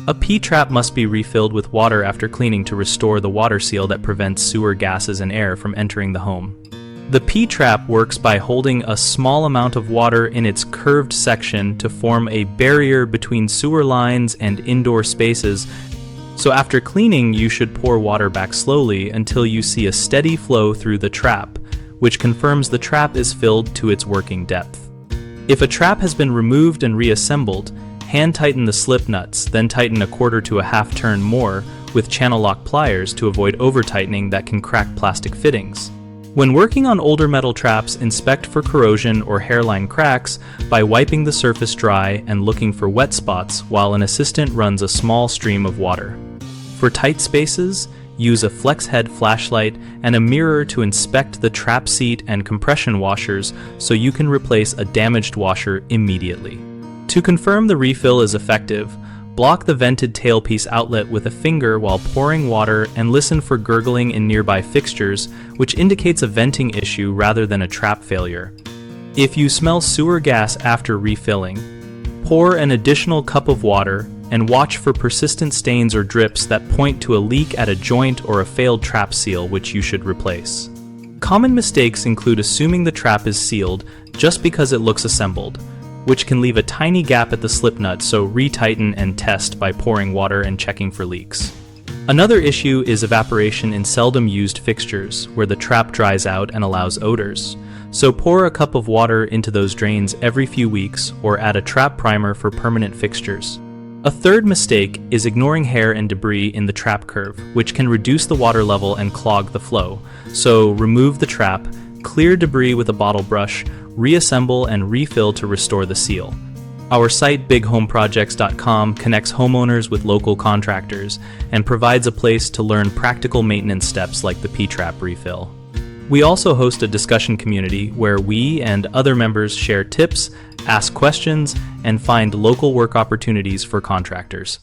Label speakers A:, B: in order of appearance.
A: A P-trap must be refilled with water after cleaning to restore the water seal that prevents sewer gases and air from entering the home. The P-trap works by holding a small amount of water in its curved section to form a barrier between sewer lines and indoor spaces. So after cleaning, you should pour water back slowly until you see a steady flow through the trap, which confirms the trap is filled to its working depth. If a trap has been removed and reassembled, hand tighten the slip nuts, then tighten a quarter to a half turn more with channel lock pliers to avoid over-tightening that can crack plastic fittings. When working on older metal traps, inspect for corrosion or hairline cracks by wiping the surface dry and looking for wet spots while an assistant runs a small stream of water. For tight spaces, use a flex head flashlight and a mirror to inspect the trap seat and compression washers so you can replace a damaged washer immediately. To confirm the refill is effective, block the vented tailpiece outlet with a finger while pouring water and listen for gurgling in nearby fixtures, which indicates a venting issue rather than a trap failure. If you smell sewer gas after refilling, pour an additional cup of water and watch for persistent stains or drips that point to a leak at a joint or a failed trap seal, which you should replace. Common mistakes include assuming the trap is sealed just because it looks assembled, which can leave a tiny gap at the slip nut, so retighten and test by pouring water and checking for leaks. Another issue is evaporation in seldom used fixtures, where the trap dries out and allows odors. So pour a cup of water into those drains every few weeks or add a trap primer for permanent fixtures. A third mistake is ignoring hair and debris in the trap curve, which can reduce the water level and clog the flow. So remove the trap, clear debris with a bottle brush, reassemble and refill to restore the seal. Our site bighomeprojects.com connects homeowners with local contractors and provides a place to learn practical maintenance steps like the P-trap refill. We also host a discussion community where we and other members share tips, ask questions, and find local work opportunities for contractors.